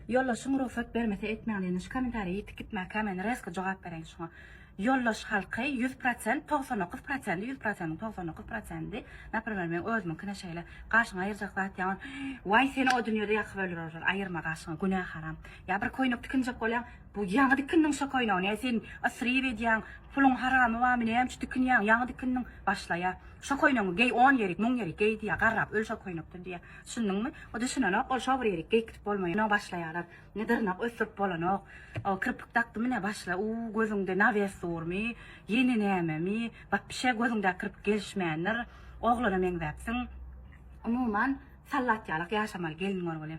Yollaşyň ruhsat bermese etmäňden şu kommentariýy tikitmä kämen reska jogap bereň şoňa. Yollaş halky 100%, 99%, 100%, 99%. Näpärmer men özüme kine şeýle gaşyňa aýyrjak zat ýaňy, "Why seni o dünýede ýakyp öldürýär? Aýyrma gaşyňa, günah haram." Ya bir koýunyp dikinjek bolýan, bu ýaňy dikinniň şo koýnagyny, sen asry edýän, pulun haramy wa meni hem şu dikinýän, ýaňy dikinniň başlaýa. Şo koýnagy gey 10 ýerik, 1000 ýerik gey diýä garrap öl şo koýnupdy diýä. Şunnyňmy? O da şunana ol şo bir ýerik gey kitip bolmaýan, başlaýarlar. Nedirnak ösüp bolanok. O kirpik takdy mene başla. Gözüňde nawiýet surmy, ýeni näme bak bir şey gözüňde kirpik gelişmeýänler, oglana meňzäpsiň. Umuman sallatýalyk ýaşamal gelmiňler bolýar.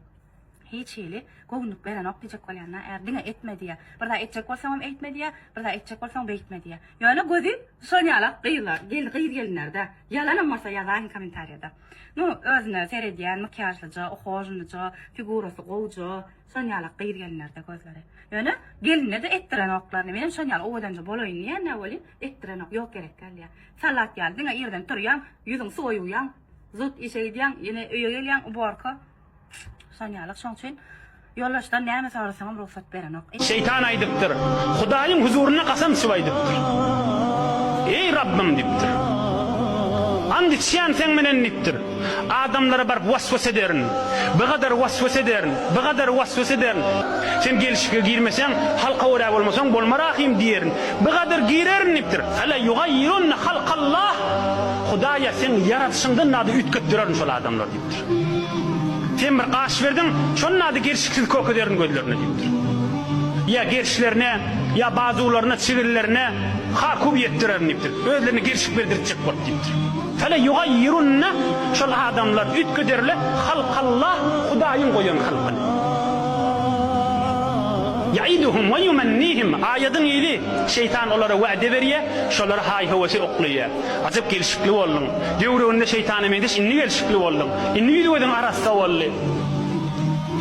Hiç hili goňup beren okdyjak bolýanlar, erdine etme diýe. Bir daha etjek bolsaň etme diýe, bir daha etjek bolsaň beýtme diýe. Ýöne gözi şonýalak gyýlar, gyýr gelinlerde. Ýalan bolsa ýazaň kommentariýada. Nu özüne seredýän, makyajlyja, oxojlyja, figurasy gowja, şonýalak gyýr gelinlerde gözleri. Ýöne gelinlerde etdiren oklaryny menem şonýal owdanja bolaýyn diýe, ne bolýar? Etdiren ok ýok gerek gelýär. Sallatýal diňe ýerden turýan, ýüzüň soýuýan, zut işeýdýän, ýene öýe gelýän ubarka. Şonýalyk şoň üçin yollaşdan näme sorasaňam ruhsat berenok. Şeytan aýdypdyr. Hudaýyň huzuruna qasam sup aýdypdyr. Ey Rabbim diýipdir. And içýän sen menen nitdir. Adamlara bar waswas ederin. Bu kadar waswas ederin. Bu kadar waswas ederin. Sen gelişige girmeseň, halka wara bolmasaň bolmarahim diýerin. Bu kadar girerin nitdir. Ala yugayyirun halqallah. Hudaýa sen yaratyşyndan nady ütgetdirerin şol adamlar diýipdir. Sen bir gaş berdin, şonun adı gerçekçil kökederin gözlerine diýipdir. Ya gerçlerine, ya bazılarına, çivillerine hakub yettirerin diýipdir. Özlerini gerçek bildirjek bolup diýipdir. Fele yugayyirunna şol adamlar ütkederle halqallah Hudaýyň goýan halkyny. Ya'iduhum ve yumannihim aýadyň ýeli şeytan olara wa'de berýär, şolara hay howasy oklaýar. Azyp gelişikli boldum. Döwründe şeytany mendes inni gelişikli boldum. Inni ýüzüň arasynda boldy.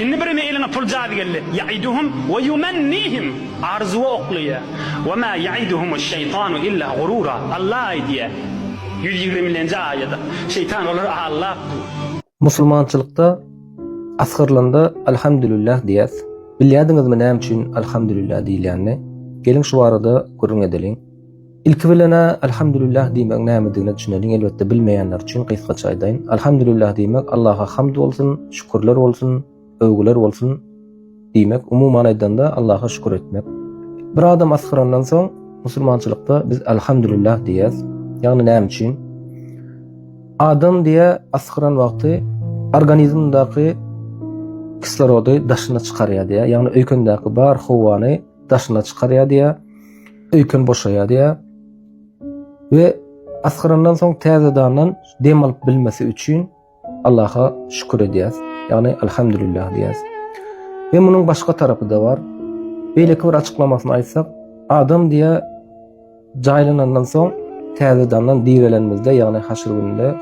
Inni birine eline pul jady geldi. Ya'iduhum ve yumannihim arzuwa oklaýar. Ve ma ya'iduhum eş-şeytanu illa gurura. Allah aýdýar. 120-nji aýada şeytan olara allapdy. Musulmançylykda asgyrlanda alhamdulillah diýär. Bilýärdiňizmi näme üçin alhamdulillah diýilýänini? Gelin şu arada görüň edeliň. Ilki bilene alhamdulillah diýmek nämedigini düşüneliň. Elbetde bilmeýänler üçin gysgaça aýdaýyn. Alhamdulillah diýmek Allaha hamd bolsun, şükürler bolsun, övgüler bolsun diýmek. Umuman aýdanda Allaha şükür etmek. Bir adam asgırandan soň musulmançylykda biz alhamdulillah diýäs. Ýagny näme üçin? Adam diýe asgıran wagty organizmdaky kislorody daşyna çykarýar diýe, ýagny öýkendäki bar howany daşyna çykarýar diýe, öýken boşaýar diýe. We asgırandan soň täzedandan dem alyp bilmesi üçin Allaha şükür edýäs, ýagny alhamdulillah diýäs. We munyň başga tarapy da bar. Beýleki bir açyklamasyny aýtsak, adam diýe jaýlanandan soň täzedandan diýelenmizde, ýagny haşr gününde,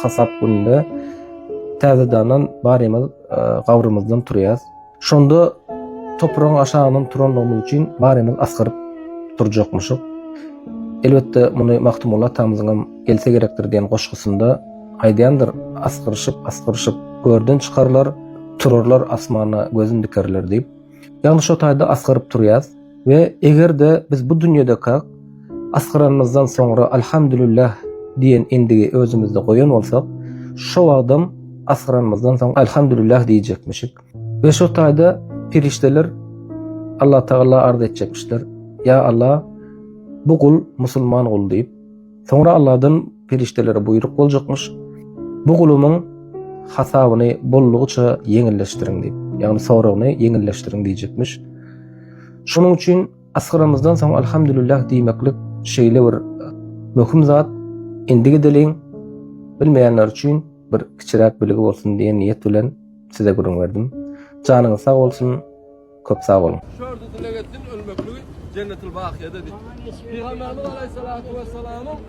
hasap gününde täzedandan barymyz gawrymyzdan turýas. Şonda toprağın aşağının turanlygymyz üçin barymyz asgyryp turjakmyşyk. Elbetde muny Mahdumullah tamyzyňam gelse gerekdir diýen goşgusynda aýdýandyr, asgyryşyp görden çykarlar, turarlar asmana gözün dikerler diýip. Ýagny şo taýda asgyryp turýas we egerde biz bu dünýede asgyranyzdan soňra alhamdulillah diýen endigi özümizde goýan bolsak, şo adam asgıranmazdan soň elhamdülillah diýjekmişik. Ve şu taýda pirişdeler Allah Taala arz etjekmişler. Ya Allah, bu kul musulman kul diýip. Soňra Allahdan pirişdelere buyruk boljakmış. Bu kulumyň hasabyny bollugyça yeňilleşdiriň diýip. Ýagny soragyny yeňilleşdiriň diýjekmiş. Şonuň üçin asgıramyzdan soň elhamdülillah diýmeklik şeýle bir möhüm zat. Endigi deliň bilmeýänler üçin bir kiçirak biligi bolsun diýen niýet bilen size görüň berdim. Janyňyz sag bolsun, köp sag bolun. Şurda dilegettin ölmekligi Cennetul Baqiýada diýip. Peygamberimiz Aleyhissalatu vesselam'ın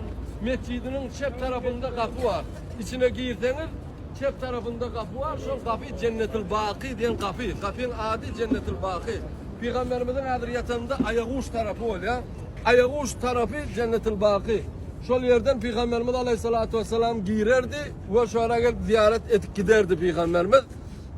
mescidinin çep tarafında kapı var. İçine girdiňiz, çep tarafında kapı var. Şol kapy Cennetul Baqi diýen kapy. Kapyň ady Cennetul Baqi. Peygamberimizin hadyriyatynda ayagy uç tarapy bolýar. Ayagy uç tarapy Cennetul Baqi. Şol yerden Peygamberimiz Aleyhissalatu vesselam girerdi ve şoraga ziyaret etip giderdi Peygamberimiz.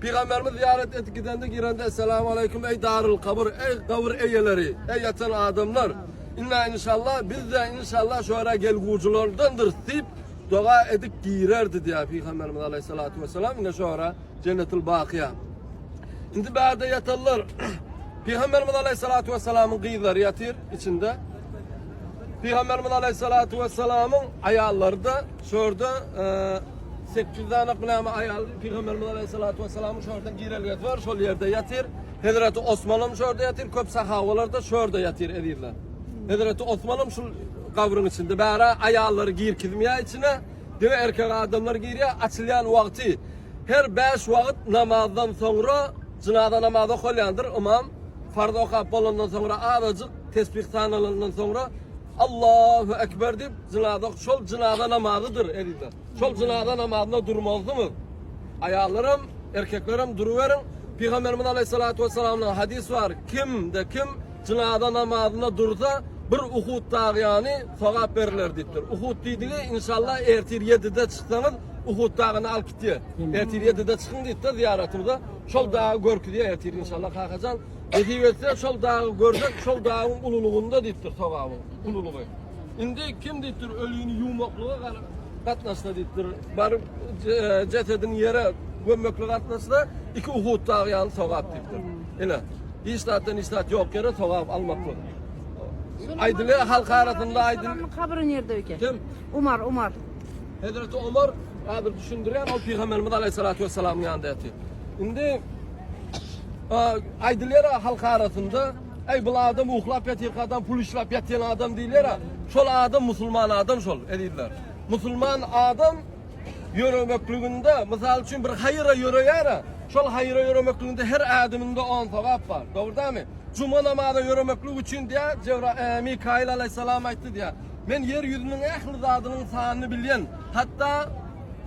Peygamberimiz ziyaret et gidende girende esselamu aleyküm ey darul kabır, ey kabır eyeleri, ey yatan adamlar. İnna inşallah biz de inşallah şöyle gelguculardandır deyip dua edip girerdi diye Peygamberimiz aleyhissalatu vesselam yine şöyle cennetul bakiya. Şimdi ba'de yatallar Peygamberimiz aleyhissalatu vesselamın kıyıları yatır içinde. Peygamberimiz aleyhissalatu vesselamın ayarları da şurada 800 tane kılama ayar Peygamberimiz aleyhissalatu vesselamın şurada gireliyet var, şol yerde yatır. Hazreti Osman'ım şurada yatır, köp sahabalar da şurada yatır edirler. Hazreti Osman'ım şu kavrun içinde bara ayarları gir kilmiya içine, deve erkek adamlar giriyor, açılayan vakti. Her 5 vakit namazdan sonra cinaza namazı kılyandır imam. Farz okuyup olandan sonra azıcık tesbih sanalarından sonra Allahu Ekber deyip şol cinaza namazıdır edirler. Şol cinaza namazına durmazdı mı? Ayarlarım, erkeklerim duruverin. Peygamberimiz aleyhissalatu vesselam'ın hadis var. Kim cinaza namazına dursa bir Uhud dağı yani sevap verirler deyiptir. Uhud dediği inşallah ertir 7'de çıksanız Uhud dağına al gitti. Ertir 7'de çıkın deyip de ziyaretimizde şol dağı görkü diye ertir inşallah kalkacaksın. Edivetse şol dağı gördük, şol dağın ululuğunda deyiptir sevabın ululuğu. Şimdi kim deyiptir ölüğünü yumaklığa katlaşta deyiptir. Barıp cesedin yere gömmekli katlaşta 2 Uhud dağı yani sevap deyiptir. Yine İslat'tan istat yok yere sevap almaklı. Aydınlı halk arasında aydın. Kabri nerede öke? Kim? Umar. Hazreti Ömer adır düşündüren o Peygamberimiz aleyhissalatu vesselam'ın yanında yatıyor. Şimdi aydınları halk arasında ey bu adam uhlap yatıyor adam, pul işlap yatıyor adam değiller ha. Şol adam Müslüman adam şol edirler. Müslüman adam yürümekliğinde misal için bir hayra yürüyer. Şol hayra yürümekliğinde her adımında 10 sevap var. Doğru değil mi? Cuma namazı yürümekliği için diye Mikail aleyhisselam aytdı diye. Men yeryüzünün ehli zadının sanını bilen, hatta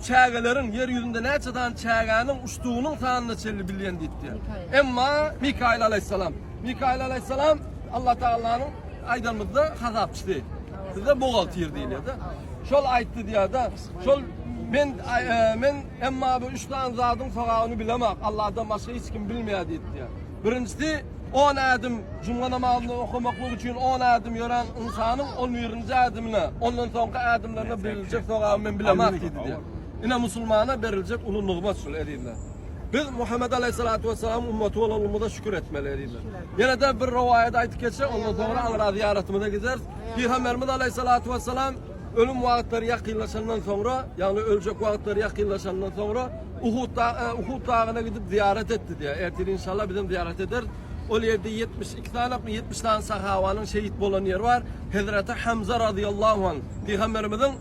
çağələrin yeryüzünde ne çatan çağanın uçtuğunun sanını çelli bilen diye. Ama Mikail aleyhisselam Allah Teala'nın aydınımızda hazapçıdı. Size boğaltıyor diye de. Şol aytdı diye de. Şol men emma bu 3 tane zadın sorağını bilemek. Allah'tan başka hiç kim bilmeye diye. Birincisi 10 adım cuma namazını okumaklık için 10 adım yören insanın 11. adımına, ondan sonra adımlarına verilecek sorağını ben bilemek dedi diye. Yine Müslümana verilecek ululuğuma söylediler. Biz Muhammed Aleyhisselatü Vesselam ümmeti olalımıza şükür etmeleriyle. Yine de bir rivayet ayet geçer, ondan sonra Anra ziyaretimize gideriz. Peygamberimiz Aleyhisselatü Vesselam ölüm vakitleri yakınlaşandan sonra, yani ölecek vakitleri yakınlaşandan sonra Uhud dağına gidip ziyaret etti diye. Ertesi inşallah bizim ziyaret eder. O yerde 72 tane 70 tane sahavanın şehit olan yer var. Hazreti Hamza radıyallahu anh Peygamberimizin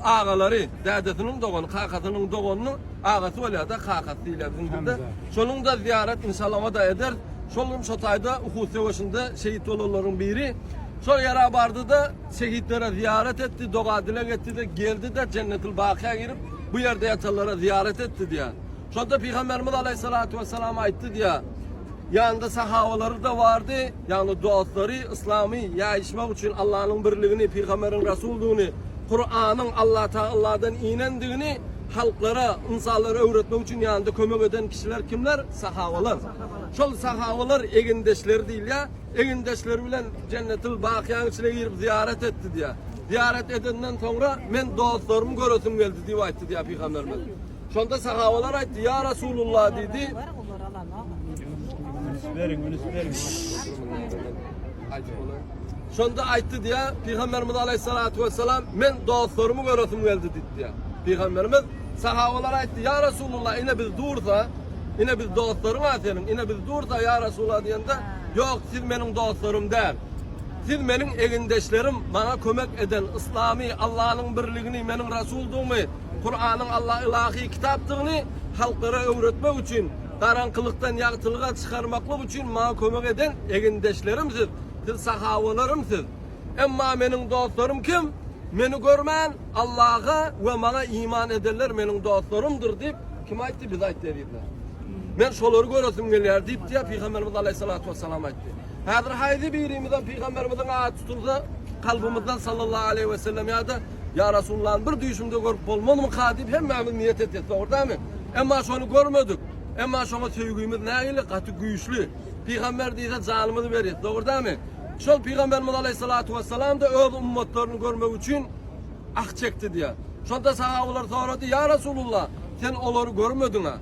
ağaları, dedesinin doğunu, kakasının doğunu, ağası öyle de kakasıyla zindinde. Şunun da ziyaret inşallah da eder. Şunun şotayda Uhud Savaşı'nda şehit olanların biri. Sonra yere vardı da şehitlere ziyaret etti, dua dile etti de geldi de Cennetul Baki'ye girip bu yerde yatanlara ziyaret etti diye. Sonra Peygamberimiz Aleyhisselatü Vesselam ayıttı diye. Yanında sahabaları da vardı. Yani duasları İslami yaşamak için Allah'ın birliğini, Peygamberin Resulluğunu, Kur'an'ın Allah'tan inendiğini halklara, insanlara öğretmek için yanında kömek eden kişiler kimler? Sahabalar. Şol sahabalar egindeşleri değil ya. Egindeşleri bilen Cennetul Baki'nin içine girip ziyaret etti diye. Ziyaret edenden sonra men dostlarımı göresim geldi diye ayıttı diye Peygamberimiz. Şonda sahabalar ayıttı ya Resulullah dedi. Şonda ayıttı diye Peygamberimiz Aleyhisselatü Vesselam men dostlarımı göresim geldi dedi diye. Peygamberimiz sahabalar ayıttı ya Resulullah yine biz dursa, yine biz dostlarım senin, yine biz dursa ya Resulullah diyende yok siz benim dostlarım der. Siz benim egindeşlerim, bana kömek eden İslami Allah'ın birliğini, benim Resulduğumu, Kur'an'ın Allah ilahi kitaptığını halklara öğretmek için, karanlıktan yakıtılığa çıkarmaklık için bana kömek eden egindeşlerimsiz, siz sahabalarımsiz. Ama benim dostlarım kim? Beni görmeyen Allah'a ve bana iman ederler, benim dostlarımdır deyip kim ayıttı? Biz ayıttı dediler. Ben şoları göresim geliyor deyip diye Peygamberimiz Aleyhisselatü Vesselam ayıttı. Hadır haydi birimizden Peygamberimizin adı tutulsa kalbimizden sallallahu aleyhi ve sellem ya da ya Resulullah'ın bir düşümde görüp olmadı mı kadip hem niyet etti orada mı? Ama şunu görmedik. Emma şoňa söýgüýmiz nägili gaty güýçlü. Peygamber diýse janymyzy berer. Dogurdamy? Şol Peygamberimiz aleyhissalatu vesselam da öz ummatlaryny görmek üçin ak çekdi diýär. Şonda sahabalar sorady: "Ya Rasulullah, sen olary görmedin ha?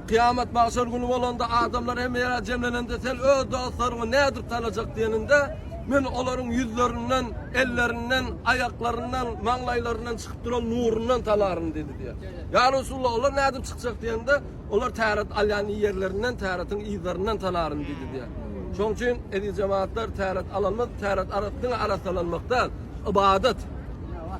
Kıyamet mahşer günü bolanda adamlar hem ýere cemlenende sen öz dostlaryňy nädir tanajak diýeninde men olaryň ýüzlerinden, ellerinden, ayaklarından, maňlaýlaryndan çykyp duran nurundan talaryn" dedi diýär. "Ya Rasulullah, olar nädir çykjak?" diýende olar täret alýany ýerlerinden, täretin ýyzlerinden talaryn dedi diýär. Şoň üçin edi cemaatlar täret alanmak, täret aratyň arasalanmakdan ibadet.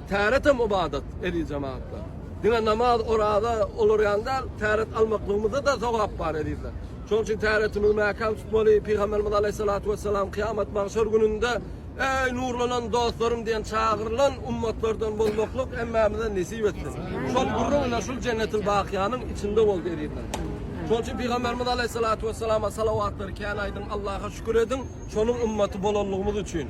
Täret hem ibadet edi cemaatlar. Dine namaz orada olur yanda täret almaklığımızda da sowap bar edildi. Şoň üçin täretimiz mäkam tutmaly. Peygamberimiz aleyhissalatu vesselam kıyamet mahşer gününde ey nurlanan dostlarım diyen çağırılan ummatlardan bolmaklyk emmamizden nesip etdi. Şol gurruna şol cennetil baqiyanyň içinde bol dediler. Şoň üçin Peygamberimiz aleyhissalatu vesselama salavatlar kän aýdyn, Allah'a şükür edin. Şonuň ummaty bolanlygymyz üçin.